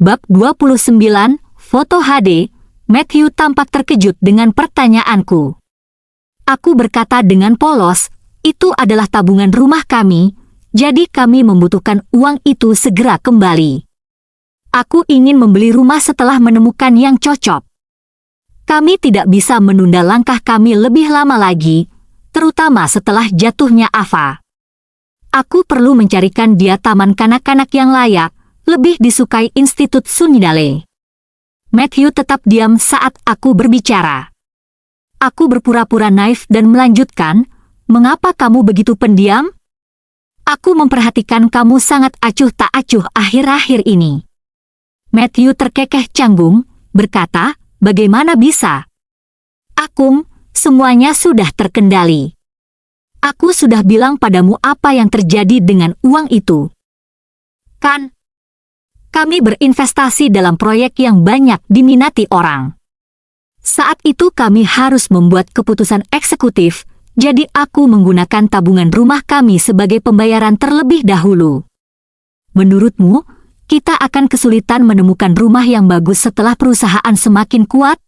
Bab 29, Foto HD. Matthew tampak terkejut dengan pertanyaanku. Aku berkata dengan polos, itu adalah tabungan rumah kami, jadi kami membutuhkan uang itu segera kembali. Aku ingin membeli rumah setelah menemukan yang cocok. Kami tidak bisa menunda langkah kami lebih lama lagi, terutama setelah jatuhnya Ava. Aku perlu mencarikan dia taman kanak-kanak yang layak, lebih disukai Institut Sunnydale. Matthew tetap diam saat aku berbicara. Aku berpura-pura naif dan melanjutkan, mengapa kamu begitu pendiam? Aku memperhatikan kamu sangat acuh tak acuh akhir-akhir ini. Matthew terkekeh canggung, berkata, bagaimana bisa? Akung, semuanya sudah terkendali. Aku sudah bilang padamu apa yang terjadi dengan uang itu. Kan? Kami berinvestasi dalam proyek yang banyak diminati orang. Saat itu kami harus membuat keputusan eksekutif, jadi aku menggunakan tabungan rumah kami sebagai pembayaran terlebih dahulu. Menurutmu, kita akan kesulitan menemukan rumah yang bagus setelah perusahaan semakin kuat?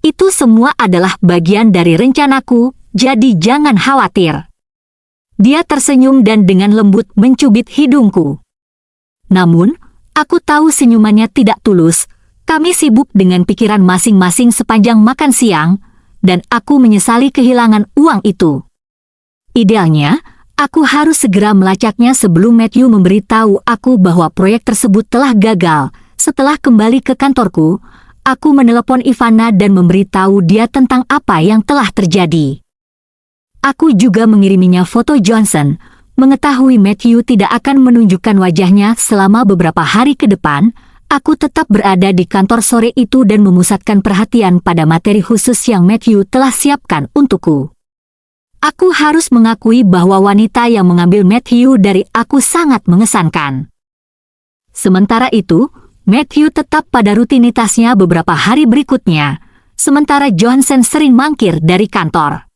Itu semua adalah bagian dari rencanaku, jadi jangan khawatir. Dia tersenyum dan dengan lembut mencubit hidungku. Namun, aku tahu senyumannya tidak tulus. Kami sibuk dengan pikiran masing-masing sepanjang makan siang, dan aku menyesali kehilangan uang itu. Idealnya, aku harus segera melacaknya sebelum Matthew memberitahu aku bahwa proyek tersebut telah gagal. Setelah kembali ke kantorku, aku menelepon Ivana dan memberitahu dia tentang apa yang telah terjadi. Aku juga mengiriminya foto Johnson. Mengetahui Matthew tidak akan menunjukkan wajahnya selama beberapa hari ke depan, aku tetap berada di kantor sore itu dan memusatkan perhatian pada materi khusus yang Matthew telah siapkan untukku. Aku harus mengakui bahwa wanita yang mengambil Matthew dari aku sangat mengesankan. Sementara itu, Matthew tetap pada rutinitasnya beberapa hari berikutnya, sementara Johnson sering mangkir dari kantor.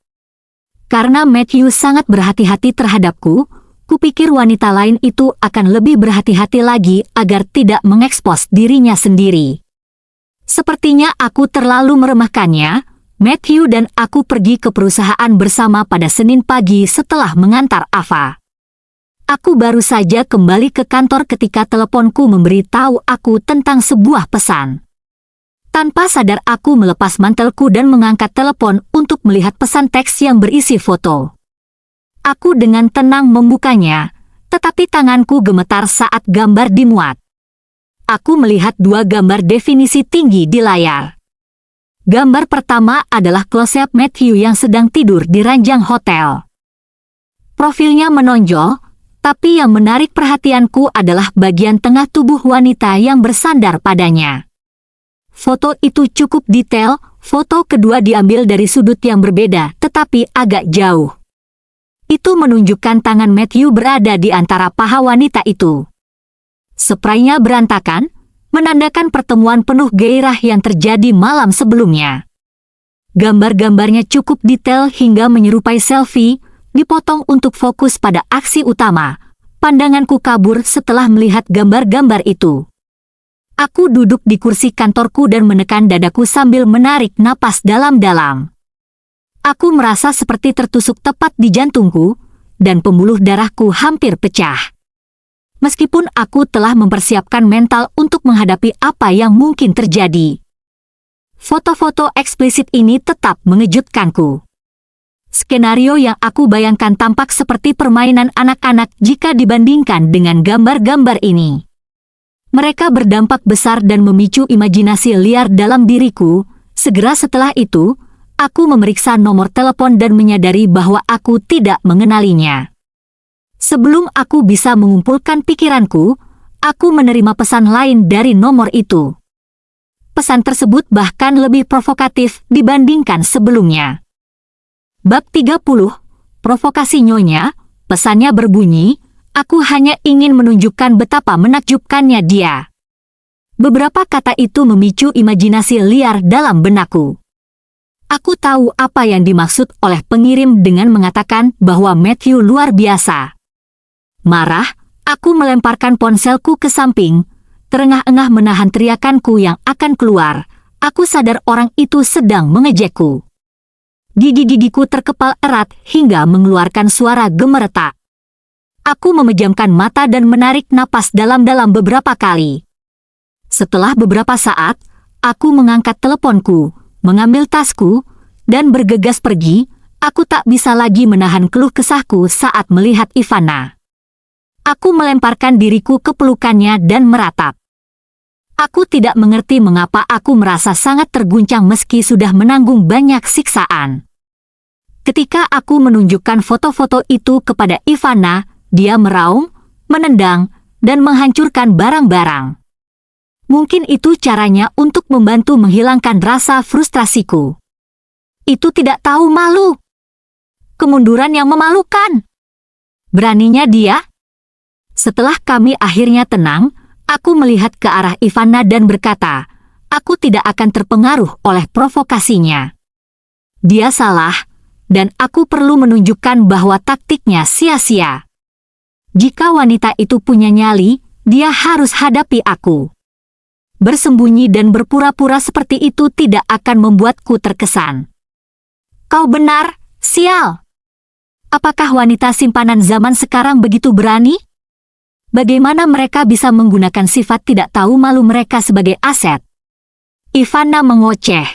Karena Matthew sangat berhati-hati terhadapku, kupikir wanita lain itu akan lebih berhati-hati lagi agar tidak mengekspos dirinya sendiri. Sepertinya aku terlalu meremehkannya. Matthew dan aku pergi ke perusahaan bersama pada Senin pagi setelah mengantar Ava. Aku baru saja kembali ke kantor ketika teleponku memberitahu aku tentang sebuah pesan. Tanpa sadar aku melepas mantelku dan mengangkat telepon untuk melihat pesan teks yang berisi foto. Aku dengan tenang membukanya, tetapi tanganku gemetar saat gambar dimuat. Aku melihat dua gambar definisi tinggi di layar. Gambar pertama adalah close-up Matthew yang sedang tidur di ranjang hotel. Profilnya menonjol, tapi yang menarik perhatianku adalah bagian tengah tubuh wanita yang bersandar padanya. Foto itu cukup detail, foto kedua diambil dari sudut yang berbeda tetapi agak jauh. Itu menunjukkan tangan Matthew berada di antara paha wanita itu. Spraynya berantakan, menandakan pertemuan penuh gairah yang terjadi malam sebelumnya. Gambar-gambarnya cukup detail hingga menyerupai selfie, dipotong untuk fokus pada aksi utama. Pandanganku kabur setelah melihat gambar-gambar itu. Aku duduk di kursi kantorku dan menekan dadaku sambil menarik napas dalam-dalam. Aku merasa seperti tertusuk tepat di jantungku, dan pembuluh darahku hampir pecah. Meskipun aku telah mempersiapkan mental untuk menghadapi apa yang mungkin terjadi. Foto-foto eksplisit ini tetap mengejutkanku. Skenario yang aku bayangkan tampak seperti permainan anak-anak jika dibandingkan dengan gambar-gambar ini. Mereka berdampak besar dan memicu imajinasi liar dalam diriku. Segera setelah itu, aku memeriksa nomor telepon dan menyadari bahwa aku tidak mengenalinya. Sebelum aku bisa mengumpulkan pikiranku, aku menerima pesan lain dari nomor itu. Pesan tersebut bahkan lebih provokatif dibandingkan sebelumnya. Bab 30, Provokasi Nyonya, pesannya berbunyi, aku hanya ingin menunjukkan betapa menakjubkannya dia. Beberapa kata itu memicu imajinasi liar dalam benakku. Aku tahu apa yang dimaksud oleh pengirim dengan mengatakan bahwa Matthew luar biasa. Marah, aku melemparkan ponselku ke samping, terengah-engah menahan teriakanku yang akan keluar. Aku sadar orang itu sedang mengejekku. Gigi-gigiku terkepal erat hingga mengeluarkan suara gemeretak. Aku memejamkan mata dan menarik napas dalam-dalam beberapa kali. Setelah beberapa saat, aku mengangkat teleponku, mengambil tasku, dan bergegas pergi. Aku tak bisa lagi menahan keluh kesahku saat melihat Ivana. Aku melemparkan diriku ke pelukannya dan meratap. Aku tidak mengerti mengapa aku merasa sangat terguncang meski sudah menanggung banyak siksaan. Ketika aku menunjukkan foto-foto itu kepada Ivana, dia meraung, menendang, dan menghancurkan barang-barang. Mungkin itu caranya untuk membantu menghilangkan rasa frustrasiku. Itu tidak tahu malu. Kemunduran yang memalukan. Beraninya dia. Setelah kami akhirnya tenang, aku melihat ke arah Ivana dan berkata, aku tidak akan terpengaruh oleh provokasinya. Dia salah, dan aku perlu menunjukkan bahwa taktiknya sia-sia. Jika wanita itu punya nyali, dia harus hadapi aku. Bersembunyi dan berpura-pura seperti itu tidak akan membuatku terkesan. Kau benar, sial. Apakah wanita simpanan zaman sekarang begitu berani? Bagaimana mereka bisa menggunakan sifat tidak tahu malu mereka sebagai aset? Ivana mengoceh.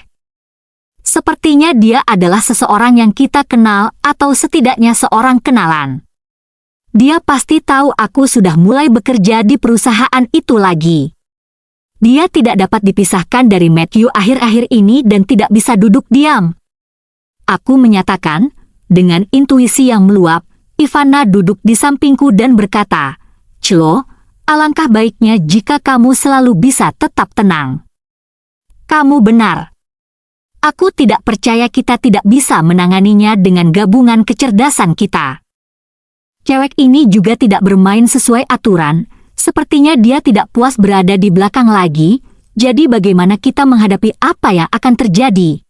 Sepertinya dia adalah seseorang yang kita kenal atau setidaknya seorang kenalan. Dia pasti tahu aku sudah mulai bekerja di perusahaan itu lagi. Dia tidak dapat dipisahkan dari Matthew akhir-akhir ini dan tidak bisa duduk diam. Aku menyatakan, dengan intuisi yang meluap, Ivana duduk di sampingku dan berkata, Chloe, alangkah baiknya jika kamu selalu bisa tetap tenang. Kamu benar. Aku tidak percaya kita tidak bisa menanganinya dengan gabungan kecerdasan kita. Cewek ini juga tidak bermain sesuai aturan, sepertinya dia tidak puas berada di belakang lagi, jadi bagaimana kita menghadapi apa yang akan terjadi?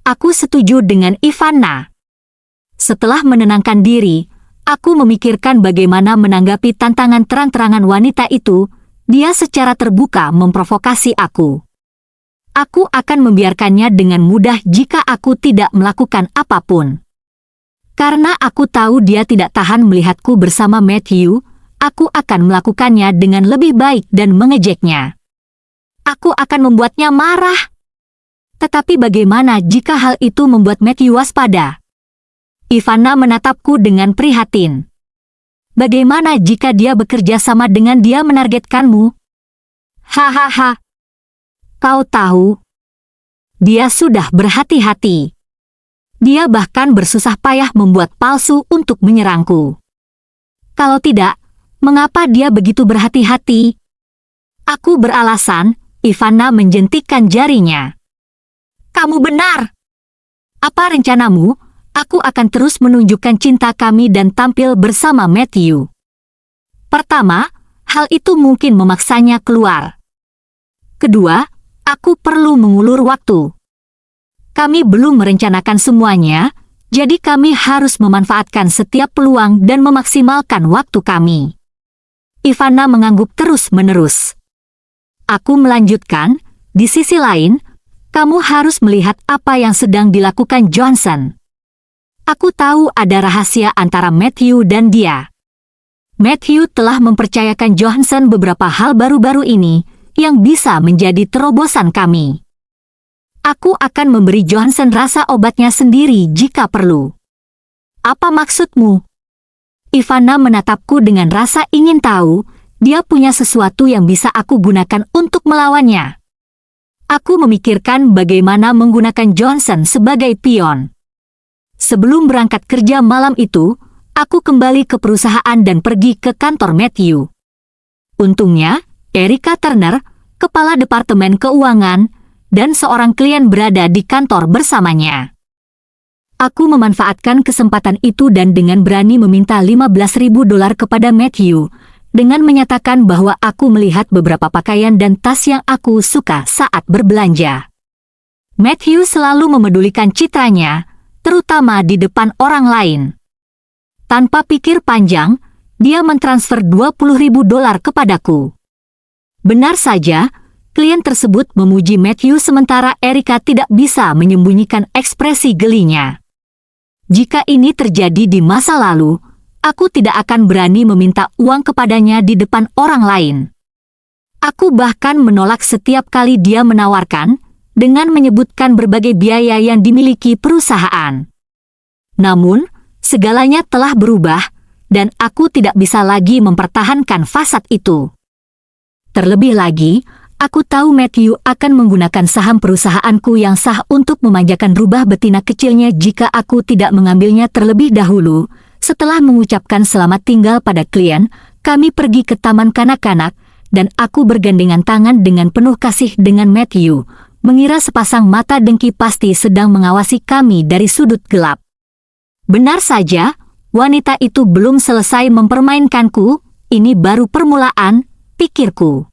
Aku setuju dengan Ivana. Setelah menenangkan diri, aku memikirkan bagaimana menanggapi tantangan terang-terangan wanita itu. Dia secara terbuka memprovokasi aku. Aku akan membiarkannya dengan mudah jika aku tidak melakukan apapun. Karena aku tahu dia tidak tahan melihatku bersama Matthew, aku akan melakukannya dengan lebih baik dan mengejeknya. Aku akan membuatnya marah. Tetapi bagaimana jika hal itu membuat Matthew waspada? Ivana menatapku dengan prihatin. Bagaimana jika dia bekerja sama dengan dia menargetkanmu? Hahaha. Kau tahu, dia sudah berhati-hati. Dia bahkan bersusah payah membuat palsu untuk menyerangku. Kalau tidak, mengapa dia begitu berhati-hati? Aku beralasan. Ivana menjentikkan jarinya. Kamu benar. Apa rencanamu? Aku akan terus menunjukkan cinta kami dan tampil bersama Matthew. Pertama, hal itu mungkin memaksanya keluar. Kedua, aku perlu mengulur waktu. Kami belum merencanakan semuanya, jadi kami harus memanfaatkan setiap peluang dan memaksimalkan waktu kami. Ivana mengangguk terus-menerus. Aku melanjutkan, di sisi lain, kamu harus melihat apa yang sedang dilakukan Johnson. Aku tahu ada rahasia antara Matthew dan dia. Matthew telah mempercayakan Johnson beberapa hal baru-baru ini yang bisa menjadi terobosan kami. Aku akan memberi Johnson rasa obatnya sendiri jika perlu. Apa maksudmu? Ivana menatapku dengan rasa ingin tahu, dia punya sesuatu yang bisa aku gunakan untuk melawannya. Aku memikirkan bagaimana menggunakan Johnson sebagai pion. Sebelum berangkat kerja malam itu, aku kembali ke perusahaan dan pergi ke kantor Matthew. Untungnya, Erica Turner, kepala Departemen Keuangan, dan seorang klien berada di kantor bersamanya. Aku memanfaatkan kesempatan itu dan dengan berani meminta $15.000 kepada Matthew, dengan menyatakan bahwa aku melihat beberapa pakaian dan tas yang aku suka saat berbelanja. Matthew selalu memedulikan citranya, terutama di depan orang lain. Tanpa pikir panjang, dia mentransfer $20.000 kepadaku. Benar saja, klien tersebut memuji Matthew sementara Erika tidak bisa menyembunyikan ekspresi gelinya. Jika ini terjadi di masa lalu, aku tidak akan berani meminta uang kepadanya di depan orang lain. Aku bahkan menolak setiap kali dia menawarkan, dengan menyebutkan berbagai biaya yang dimiliki perusahaan. Namun, segalanya telah berubah, dan aku tidak bisa lagi mempertahankan fasad itu. Terlebih lagi, aku tahu Matthew akan menggunakan saham perusahaanku yang sah untuk memanjakan rubah betina kecilnya jika aku tidak mengambilnya terlebih dahulu. Setelah mengucapkan selamat tinggal pada klien, kami pergi ke taman kanak-kanak, dan aku bergandengan tangan dengan penuh kasih dengan Matthew, mengira sepasang mata dengki pasti sedang mengawasi kami dari sudut gelap. Benar saja, wanita itu belum selesai mempermainkanku, ini baru permulaan, pikirku.